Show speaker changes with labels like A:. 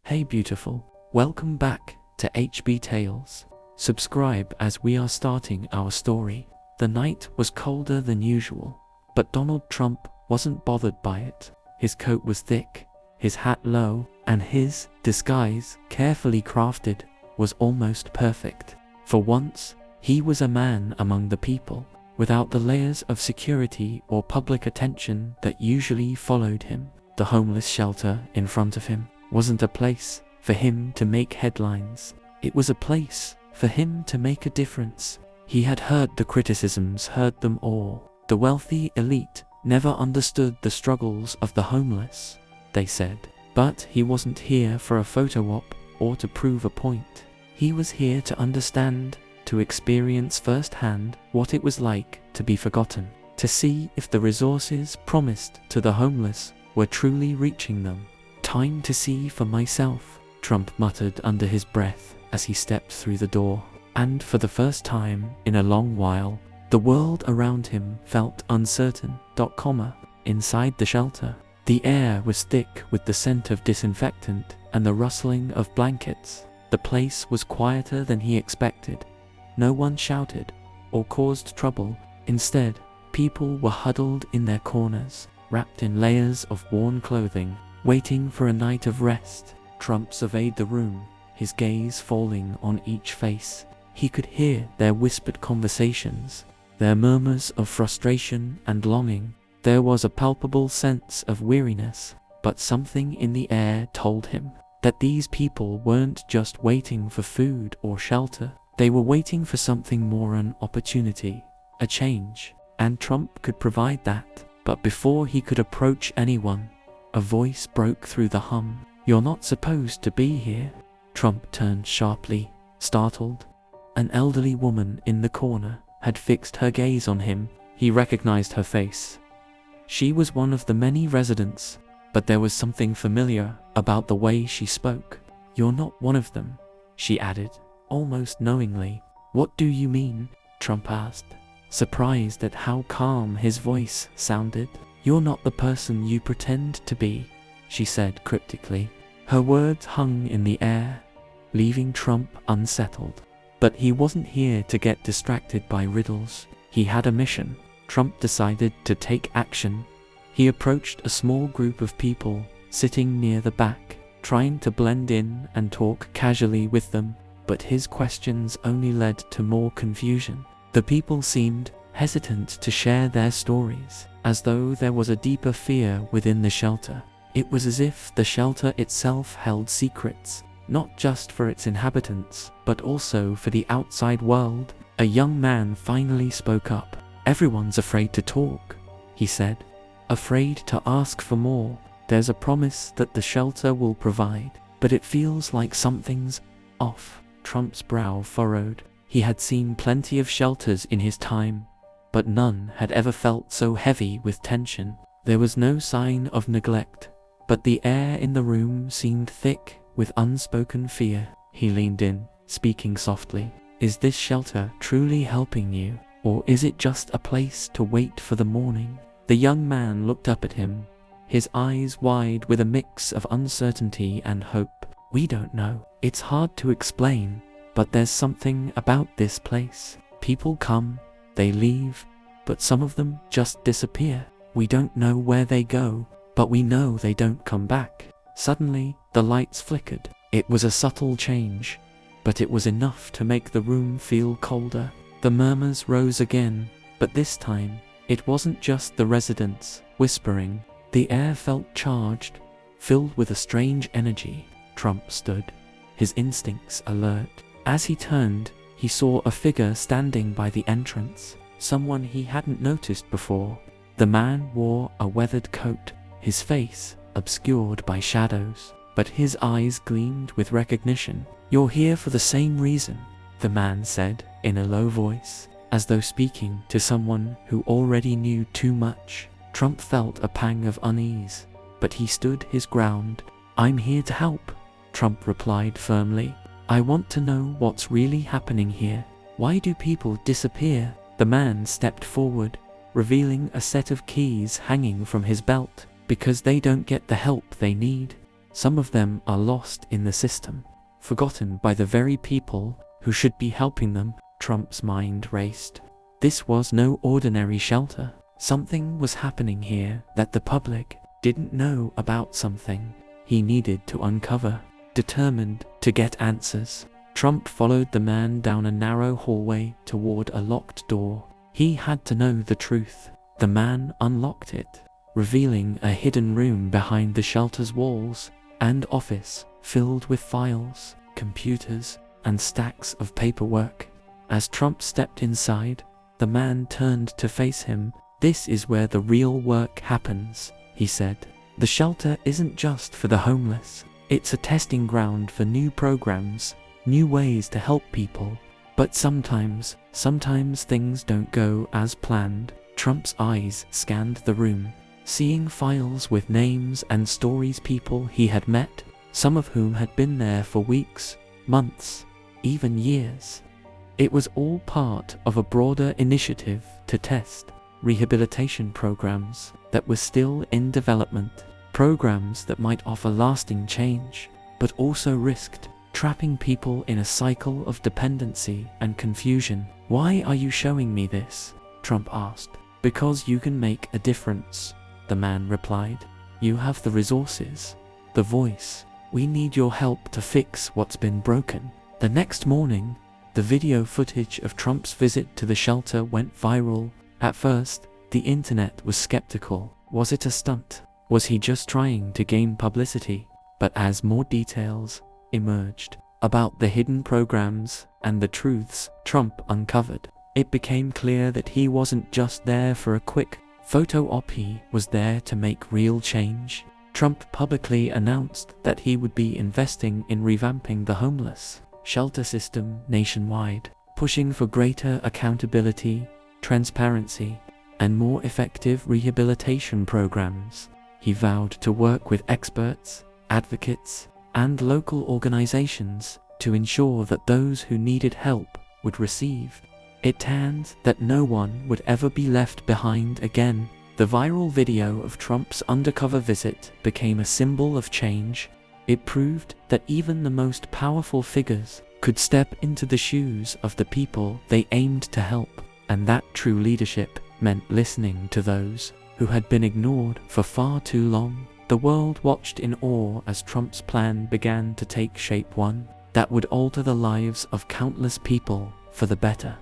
A: Hey beautiful, welcome back to HB Tales. Subscribe as we are starting our story. The night was colder than usual, but Donald Trump wasn't bothered by it. His coat was thick, his hat low, and his disguise, carefully crafted, was almost perfect. For once, he was a man among the people, without the layers of security or public attention that usually followed him. The homeless shelter in front of him wasn't a place for him to make headlines. It was a place for him to make a difference. He had heard the criticisms, heard them all. The wealthy elite never understood the struggles of the homeless, they said. But he wasn't here for a photo op or to prove a point. He was here to understand, to experience firsthand what it was like to be forgotten, to see if the resources promised to the homeless were truly reaching them. Time to see for myself, Trump muttered under his breath as he stepped through the door. And for the first time in a long while, the world around him felt uncertain. Inside the shelter, the air was thick with the scent of disinfectant and the rustling of blankets. The place was quieter than he expected. No one shouted or caused trouble. Instead, people were huddled in their corners, wrapped in layers of worn clothing, waiting for a night of rest. Trump surveyed the room, his gaze falling on each face. He could hear their whispered conversations, their murmurs of frustration and longing. There was a palpable sense of weariness, but something in the air told him that these people weren't just waiting for food or shelter. They were waiting for something more, an opportunity, a change, and Trump could provide that. But before he could approach anyone, a voice broke through the hum. "You're not supposed to be here." Trump turned sharply, startled. An elderly woman in the corner had fixed her gaze on him. He recognized her face. She was one of the many residents, but there was something familiar about the way she spoke. "You're not one of them," she added, almost knowingly. "What do you mean?" Trump asked, surprised at how calm his voice sounded. "You're not the person you pretend to be," she said cryptically. Her words hung in the air, leaving Trump unsettled. But he wasn't here to get distracted by riddles. He had a mission. Trump decided to take action. He approached a small group of people sitting near the back, trying to blend in and talk casually with them, but his questions only led to more confusion. The people seemed hesitant to share their stories, as though there was a deeper fear within the shelter. It was as if the shelter itself held secrets, not just for its inhabitants, but also for the outside world. A young man finally spoke up. "Everyone's afraid to talk," he said, "afraid to ask for more. There's a promise that the shelter will provide, but it feels like something's off." Trump's brow furrowed. He had seen plenty of shelters in his time, but none had ever felt so heavy with tension. There was no sign of neglect, but the air in the room seemed thick with unspoken fear. He leaned in, speaking softly. "Is this shelter truly helping you, or is it just a place to wait for the morning?" The young man looked up at him, his eyes wide with a mix of uncertainty and hope. "We don't know. It's hard to explain, but there's something about this place. People come, they leave, but some of them just disappear. We don't know where they go, but we know they don't come back." Suddenly, the lights flickered. It was a subtle change, but it was enough to make the room feel colder. The murmurs rose again, but this time, it wasn't just the residents whispering. The air felt charged, filled with a strange energy. Trump stood, his instincts alert. As he turned, he saw a figure standing by the entrance, someone he hadn't noticed before. The man wore a weathered coat, his face obscured by shadows, but his eyes gleamed with recognition. "You're here for the same reason," the man said in a low voice, as though speaking to someone who already knew too much. Trump felt a pang of unease, but he stood his ground. "I'm here to help," Trump replied firmly. "I want to know what's really happening here. Why do people disappear?" The man stepped forward, revealing a set of keys hanging from his belt. "Because they don't get the help they need," Some of them are lost in the system, forgotten by the very people who should be helping them. Trump's mind raced. This was no ordinary shelter. Something was happening here that the public didn't know about, something he needed to uncover. Determined to get answers, Trump followed the man down a narrow hallway toward a locked door. He had to know the truth. The man unlocked it, revealing a hidden room behind the shelter's walls, and office filled with files, computers, and stacks of paperwork. As Trump stepped inside, the man turned to face him. "This is where the real work happens," he said. "The shelter isn't just for the homeless. It's a testing ground for new programs, new ways to help people. But sometimes things don't go as planned." Trump's eyes scanned the room, seeing files with names and stories, people he had met, some of whom had been there for weeks, months, even years. It was all part of a broader initiative to test rehabilitation programs that were still in development, programs that might offer lasting change, but also risked trapping people in a cycle of dependency and confusion. "Why are you showing me this?" Trump asked. "Because you can make a difference," the man replied. "You have the resources, the voice. We need your help to fix what's been broken." The next morning, the video footage of Trump's visit to the shelter went viral. At first, the internet was skeptical. Was it a stunt? Was he just trying to gain publicity? But as more details emerged about the hidden programs and the truths Trump uncovered, it became clear that he wasn't just there for a quick photo op. He was there to make real change. Trump publicly announced that he would be investing in revamping the homeless shelter system nationwide, pushing for greater accountability, transparency, and more effective rehabilitation programs. He vowed to work with experts, advocates, and local organizations to ensure that those who needed help would receive it and that no one would ever be left behind again. The viral video of Trump's undercover visit became a symbol of change. It proved that even the most powerful figures could step into the shoes of the people they aimed to help, and that true leadership meant listening to those who had been ignored for far too long. The world watched in awe as Trump's plan began to take shape, one that would alter the lives of countless people for the better.